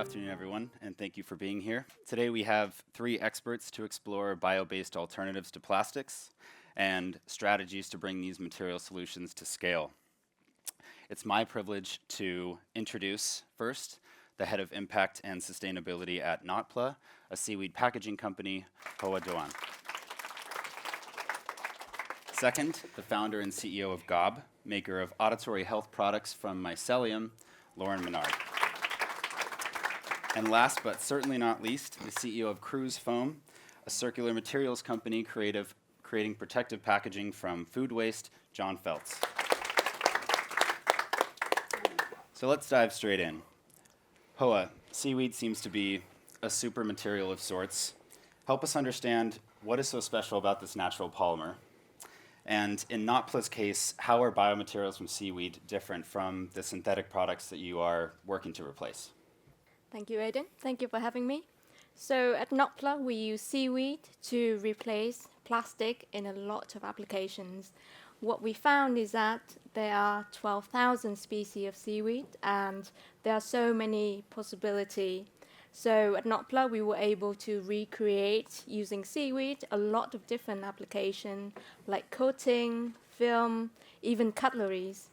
afternoon, everyone, and thank you for being here. Today we have three experts to explore bio-based alternatives to plastics and strategies to bring these material solutions to scale. It's my privilege to introduce first the head of impact and sustainability at Notpla, a seaweed packaging company, Doan. Second, the founder and CEO of GOB, maker of auditory health products from mycelium, Lauryn Menard. And last but certainly not least, the CEO of Cruz Foam, a circular materials company creating protective packaging from food waste, John Feltz. So let's dive straight in. Hoa, seaweed seems to be a super material of sorts. Help us understand what is so special about this natural polymer. And in Notpla's case, how are biomaterials from seaweed different from the synthetic products that you are working to replace? Thank you, Aidan. Thank you for having me. So at Notpla, we use seaweed to replace plastic in a lot of applications. What we found is that there are 12,000 species of seaweed, and there are so many possibilities. So at Notpla, we were able to recreate, using seaweed, a lot of different applications, like coating, film, even cutleries.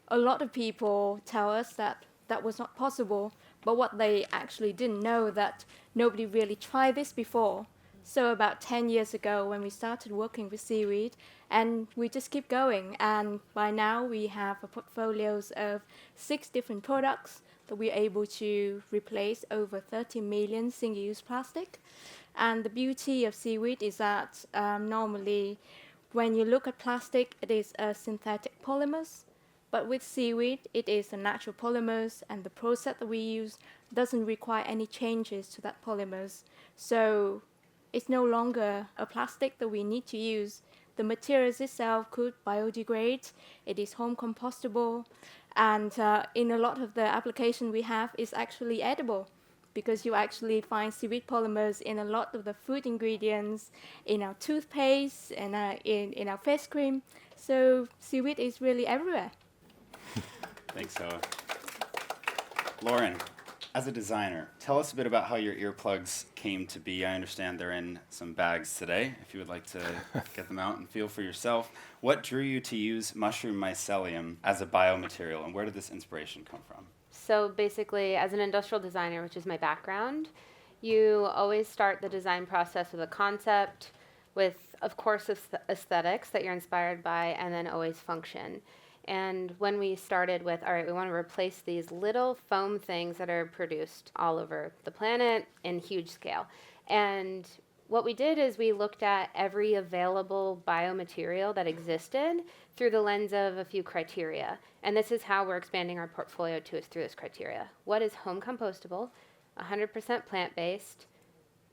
A lot of people tell us that that was not possible, but what they actually didn't know that nobody really tried this before. So about 10 years ago when we started working with seaweed, and we just keep going. And by now we have a portfolios of 6 different products that we're able to replace over 30 million single-use plastic. And the beauty of seaweed is that normally when you look at plastic, it is a synthetic polymers. But with seaweed, it is a natural polymers, and the process that we use doesn't require any changes to that polymers. So it's no longer a plastic that we need to use. The materials itself could biodegrade, it is home compostable, and in a lot of the application we have is actually edible, because you actually find seaweed polymers in a lot of the food ingredients, in our toothpaste, and in our face cream. So seaweed is really everywhere. Thanks, Hoa. Lauryn, as a designer, tell us a bit about how your earplugs came to be. I understand they're in some bags today, if you would like to get them out and feel for yourself. What drew you to use mushroom mycelium as a biomaterial, and where did this inspiration come from? So basically, as an industrial designer, which is my background, you always start the design process with a concept, with, of course, aesthetics that you're inspired by, and then always function. And when we started with, all right, we want to replace these little foam things that are produced all over the planet in huge scale. And what we did is we looked at every available biomaterial that existed through the lens of a few criteria. And this is how we're expanding our portfolio through this criteria. What is home compostable, 100% plant-based,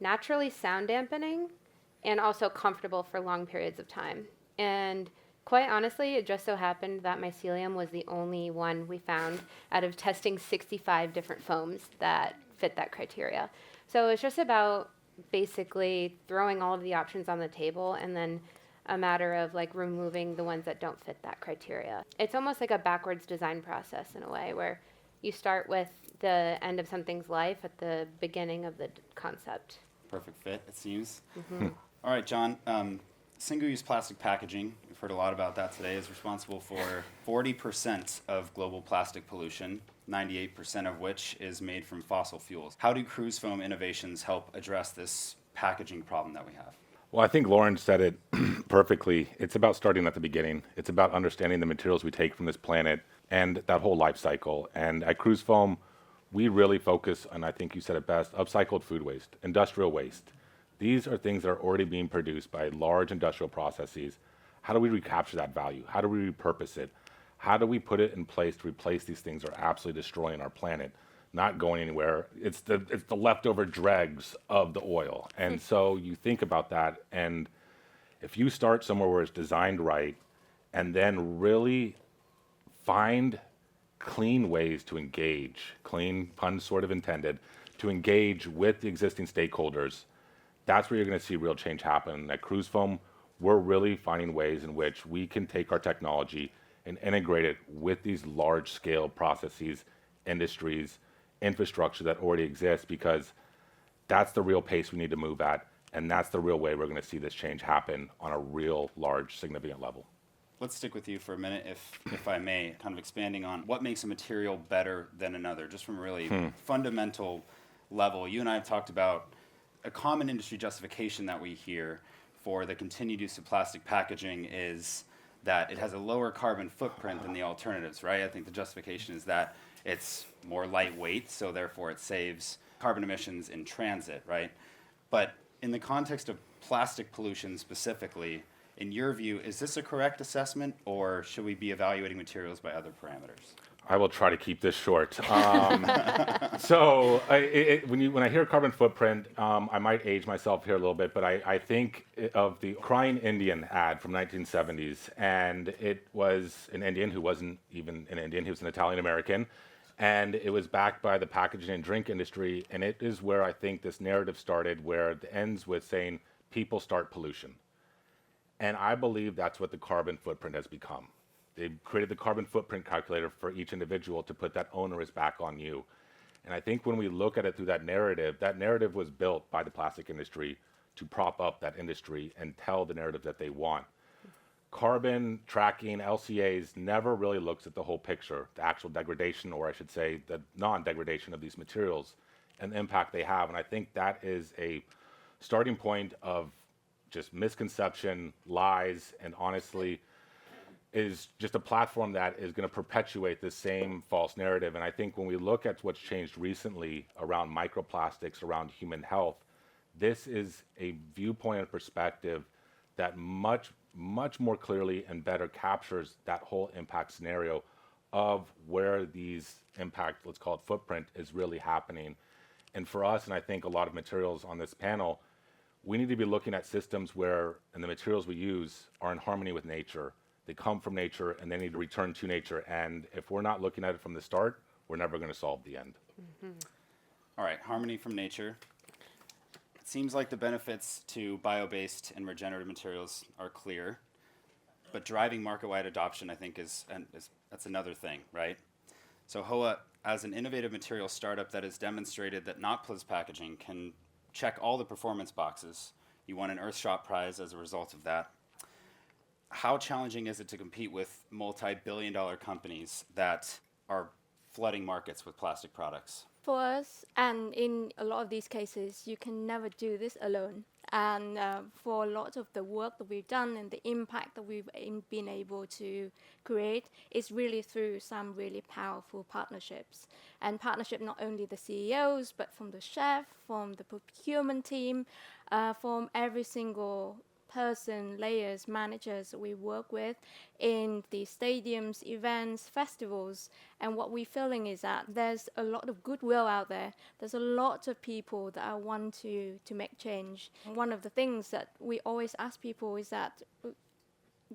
naturally sound dampening, and also comfortable for long periods of time. And quite honestly, it just so happened that mycelium was the only one we found out of testing 65 different foams that fit that criteria. So it's just about basically throwing all of the options on the table, and then a matter of like removing the ones that don't fit that criteria. It's almost like a backwards design process in a way, where you start with the end of something's life at the beginning of the concept. Perfect fit, it seems. Mm-hmm. All right, John. Single-use plastic packaging, we've heard a lot about that today, is responsible for 40% of global plastic pollution, 98% of which is made from fossil fuels. How do Cruz Foam innovations help address this packaging problem that we have? Well, I think Lauryn said it perfectly. It's about starting at the beginning. It's about understanding the materials we take from this planet and that whole life cycle. And at Cruz Foam, we really focus on, I think you said it best, upcycled food waste, industrial waste. These are things that are already being produced by large industrial processes. How do we recapture that value? How do we repurpose it? How do we put it in place to replace these things that are absolutely destroying our planet, not going anywhere? It's the leftover dregs of the oil. And so you think about that, and if you start somewhere where it's designed right, and then really find clean ways to engage, clean pun sort of intended, to engage with the existing stakeholders, that's where you're going to see real change happen. At Cruz Foam, we're really finding ways in which we can take our technology and integrate it with these large-scale processes, industries, infrastructure that already exists, because that's the real pace we need to move at, and that's the real way we're going to see this change happen on a real large, significant level. Let's stick with you for a minute, if I may, kind of expanding on what makes a material better than another, just from a really fundamental level. You and I have talked about a common industry justification that we hear for the continued use of plastic packaging is that it has a lower carbon footprint than the alternatives, right? I think the justification is that it's more lightweight, so therefore it saves carbon emissions in transit, right? But in the context of plastic pollution specifically, in your view, is this a correct assessment, or should we be evaluating materials by other parameters? I will try to keep this short. So when I hear carbon footprint, I might age myself here a little bit, but I think of the Crying Indian ad from 1970s, and it was an Indian who wasn't even an Indian, he was an Italian American, and it was backed by the packaging and drink industry, and it is where I think this narrative started, where it ends with saying, people start pollution. And I believe that's what the carbon footprint has become. They've created the carbon footprint calculator for each individual to put that onus back on you. And I think when we look at it through that narrative was built by the plastic industry to prop up that industry and tell the narrative that they want. Carbon tracking, LCAs, never really looks at the whole picture, the actual degradation, or I should say the non-degradation of these materials and the impact they have. And I think that is a starting point of just misconception, lies, and honestly is just a platform that is going to perpetuate this same false narrative. And I think when we look at what's changed recently around microplastics, around human health, this is a viewpoint and perspective that much more clearly and better captures that whole impact scenario of where these impact, let's call it footprint, is really happening. And for us, and I think a lot of materials on this panel, we need to be looking at systems where, and the materials we use are in harmony with nature. They come from nature and they need to return to nature. And if we're not looking at it from the start, we're never going to solve the end. All right, harmony from nature. It seems like the benefits to bio-based and regenerative materials are clear, but driving market-wide adoption, I think, that's another thing, right? So HOA, as an innovative material startup that has demonstrated that not-plus packaging can check all the performance boxes. You won an Earthshot prize as a result of that. How challenging is it to compete with multi-billion-dollar companies that are flooding markets with plastic products? For us, and in a lot of these cases, you can never do this alone. And for a lot of the work that we've done and the impact that we've been able to create is really through some really powerful partnerships. And partnership not only the CEOs, but from the chef, from the procurement team, from every single person, layers, managers we work with in the stadiums, events, festivals. And what we're feeling is that there's a lot of goodwill out there. There's a lot of people that want to make change. One of the things that we always ask people is that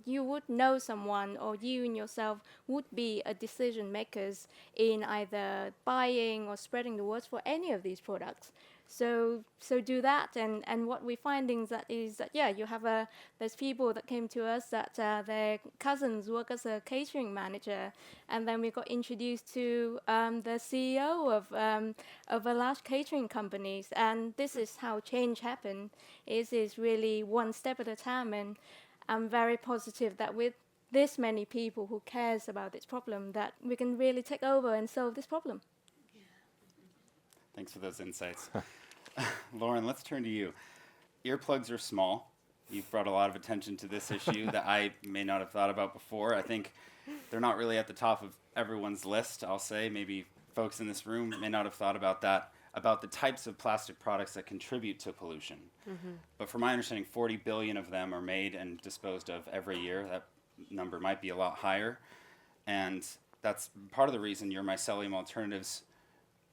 you would know someone, or you and yourself would be a decision makers in either buying or spreading the word for any of these products. So do that, and what we're finding is that you have there's people that came to us that their cousins work as a catering manager, and then we got introduced to the CEO of a large catering companies, and this is how change happens. Is really one step at a time, and I'm very positive that with this many people who cares about this problem, that we can really take over and solve this problem. Thanks for those insights. Lauryn, let's turn to you. Earplugs are small. You've brought a lot of attention to this issue that I may not have thought about before. I think they're not really at the top of everyone's list, I'll say. Maybe folks in this room may not have thought about that, about the types of plastic products that contribute to pollution. But from my understanding, 40 billion of them are made and disposed of every year. That number might be a lot higher. And that's part of the reason your mycelium alternatives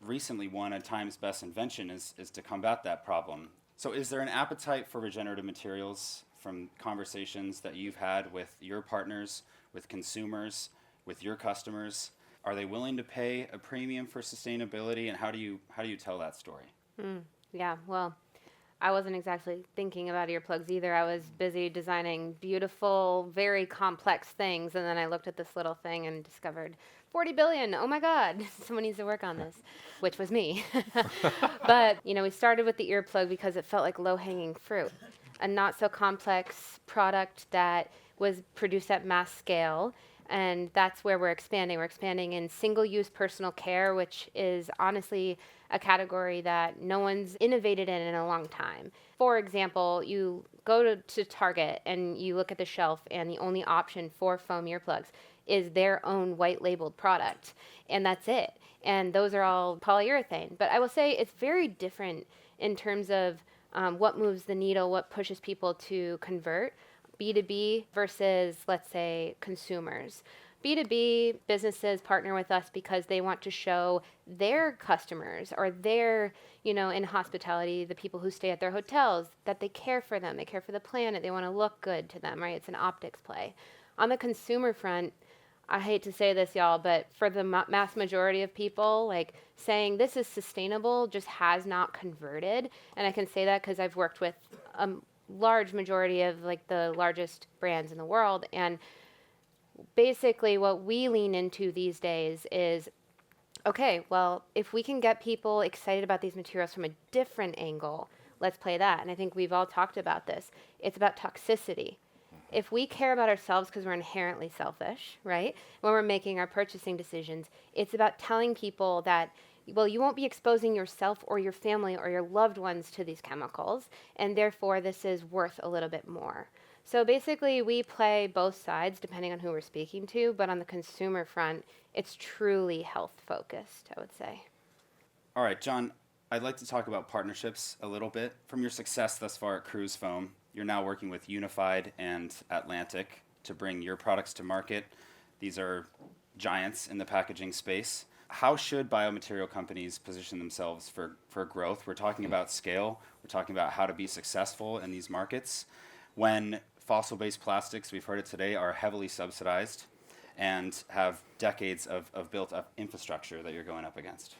recently won a Times Best Invention is to combat that problem. So is there an appetite for regenerative materials from conversations that you've had with your partners, with consumers, with your customers? Are they willing to pay a premium for sustainability, and how do you tell that story? Yeah, well, I wasn't exactly thinking about earplugs either. I was busy designing beautiful, very complex things, and then I looked at this little thing and discovered 40 billion. Oh my God, someone needs to work on this, which was me. But, we started with the earplug because it felt like low-hanging fruit, a not so complex product that was produced at mass scale. And that's where we're expanding. We're expanding in single-use personal care, which is honestly a category that no one's innovated in a long time. For example, you go to Target and you look at the shelf, and the only option for foam earplugs is their own white labeled product, and that's it. And those are all polyurethane. But I will say it's very different in terms of what moves the needle, what pushes people to convert. B2B versus, let's say, consumers. B2B businesses partner with us because they want to show their customers or their, in hospitality, the people who stay at their hotels, that they care for them. They care for the planet. They want to look good to them, right? It's an optics play. On the consumer front, I hate to say this, y'all, but for the mass majority of people, like saying this is sustainable just has not converted. And I can say that because I've worked with large majority of like the largest brands in the world, and basically what we lean into these days is, okay, well, if we can get people excited about these materials from a different angle, let's play that. And I think we've all talked about this. It's about toxicity. If we care about ourselves because we're inherently selfish, right? When we're making our purchasing decisions, it's about telling people that, well, you won't be exposing yourself or your family or your loved ones to these chemicals, and therefore this is worth a little bit more. So basically, we play both sides depending on who we're speaking to, but on the consumer front, it's truly health focused, I would say. All right, John, I'd like to talk about partnerships a little bit. From your success thus far at Cruz Foam, you're now working with Unified and Atlantic to bring your products to market. These are giants in the packaging space. How should biomaterial companies position themselves for growth? We're talking about scale. We're talking about how to be successful in these markets. When fossil-based plastics, we've heard it today, are heavily subsidized and have decades of built-up infrastructure that you're going up against.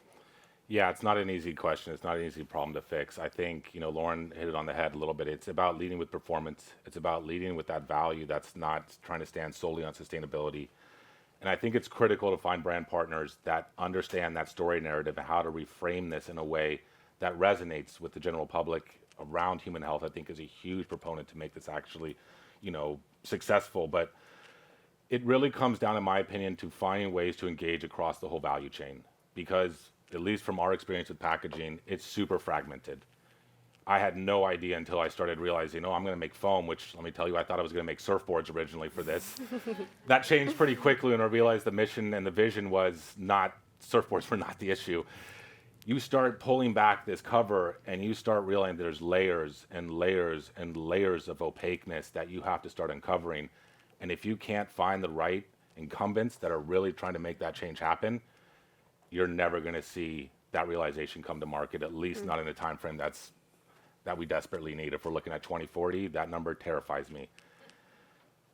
Yeah, it's not an easy question. It's not an easy problem to fix. I think, Lauryn hit it on the head a little bit. It's about leading with performance. It's about leading with that value that's not trying to stand solely on sustainability. And I think it's critical to find brand partners that understand that story narrative and how to reframe this in a way that resonates with the general public around human health. I think is a huge proponent to make this actually, successful. But it really comes down, in my opinion, to finding ways to engage across the whole value chain. Because, at least from our experience with packaging, it's super fragmented. I had no idea until I started realizing, I'm going to make foam, which, let me tell you, I thought I was going to make surfboards originally for this. That changed pretty quickly when I realized the mission and the vision was not, surfboards were not the issue. You start pulling back this cover and you start realizing there's layers and layers and layers of opaqueness that you have to start uncovering. And if you can't find the right incumbents that are really trying to make that change happen, you're never going to see that realization come to market, at least not in a time frame that we desperately need. If we're looking at 2040, that number terrifies me.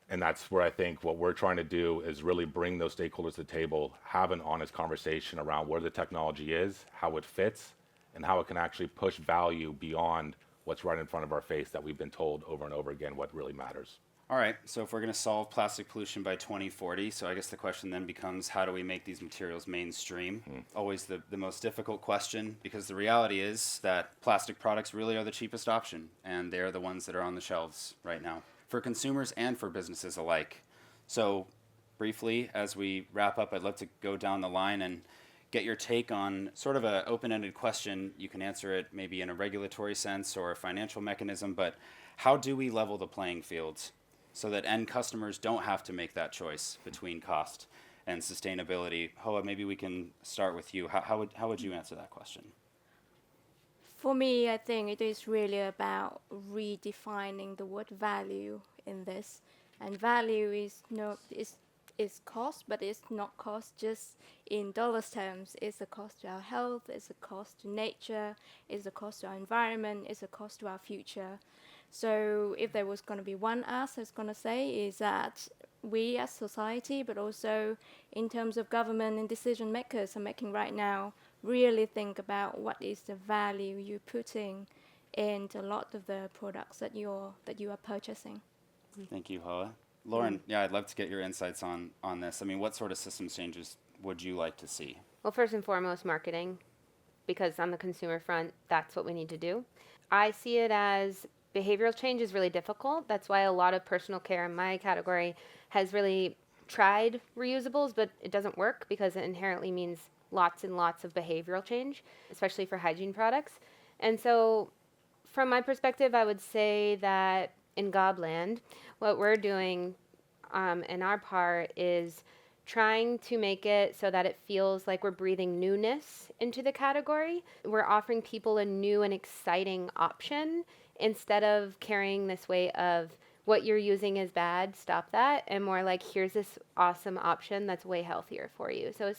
And that's where I think what we're trying to do is really bring those stakeholders to the table, have an honest conversation around where the technology is, how it fits, and how it can actually push value beyond what's right in front of our face that we've been told over and over again what really matters. All right, so if we're going to solve plastic pollution by 2040, so I guess the question then becomes, how do we make these materials mainstream? Always the most difficult question, because the reality is that plastic products really are the cheapest option, and they're the ones that are on the shelves right now, for consumers and for businesses alike. So briefly, as we wrap up, I'd love to go down the line and get your take on sort of an open-ended question. You can answer it maybe in a regulatory sense or a financial mechanism, but how do we level the playing fields so that end customers don't have to make that choice between cost and sustainability? Hoa, maybe we can start with you. How would you answer that question? For me, I think it is really about redefining the word value in this. And value is cost, but it's not cost just in dollars terms. It's a cost to our health, it's a cost to nature, it's a cost to our environment, it's a cost to our future. So if there was going to be one ask I was going to say is that we as society, but also in terms of government and decision makers are making right now, really think about what is the value you're putting in a lot of the products that you are purchasing. Thank you, Hoa. Lauryn, yeah, I'd love to get your insights on this. I mean, what sort of systems changes would you like to see? Well, first and foremost, marketing, because on the consumer front, that's what we need to do. I see it as behavioral change is really difficult. That's why a lot of personal care in my category has really tried reusables, but it doesn't work because it inherently means lots and lots of behavioral change, especially for hygiene products. And so from my perspective, I would say that in Gobland, what we're doing in our part is trying to make it so that it feels like we're breathing newness into the category. We're offering people a new and exciting option instead of carrying this weight of what you're using is bad, stop that, and more like here's this awesome option that's way healthier for you. So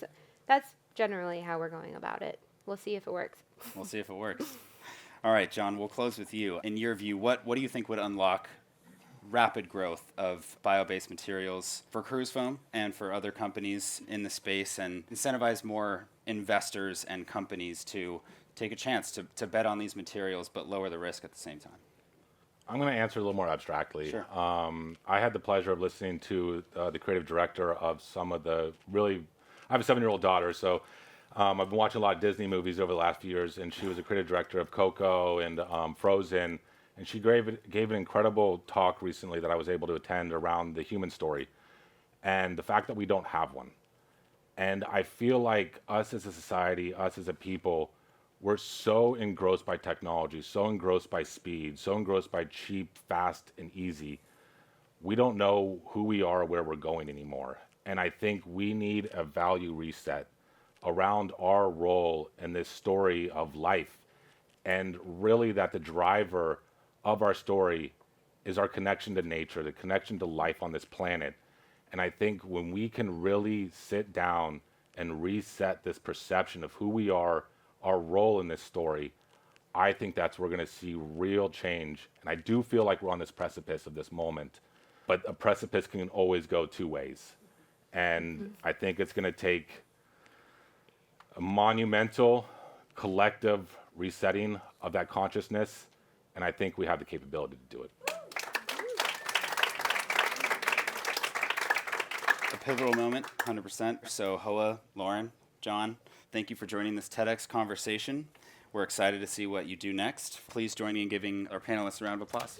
that's generally how we're going about it. We'll see if it works. We'll see if it works. All right, John, we'll close with you. In your view, what do you think would unlock rapid growth of bio-based materials for Cruz Foam and for other companies in the space, and incentivize more investors and companies to take a chance to bet on these materials but lower the risk at the same time? I'm going to answer a little more abstractly. Sure. I had the pleasure of listening to the creative director of some of the really, I have a 7-year-old daughter, so I've been watching a lot of Disney movies over the last few years, and she was a creative director of Coco and Frozen, and she gave an incredible talk recently that I was able to attend around the human story and the fact that we don't have one. And I feel like us as a society, us as a people, we're so engrossed by technology, so engrossed by speed, so engrossed by cheap, fast, and easy. We don't know who we are or where we're going anymore. And I think we need a value reset around our role in this story of life. And really that the driver of our story is our connection to nature, the connection to life on this planet. And I think when we can really sit down and reset this perception of who we are, our role in this story, I think that's where we're going to see real change. And I do feel like we're on this precipice of this moment, but a precipice can always go two ways. And I think it's going to take a monumental collective resetting of that consciousness, and I think we have the capability to do it. A pivotal moment, 100%. So Hoa, Lauryn, John, thank you for joining this TEDx conversation. We're excited to see what you do next. Please join me in giving our panelists a round of applause.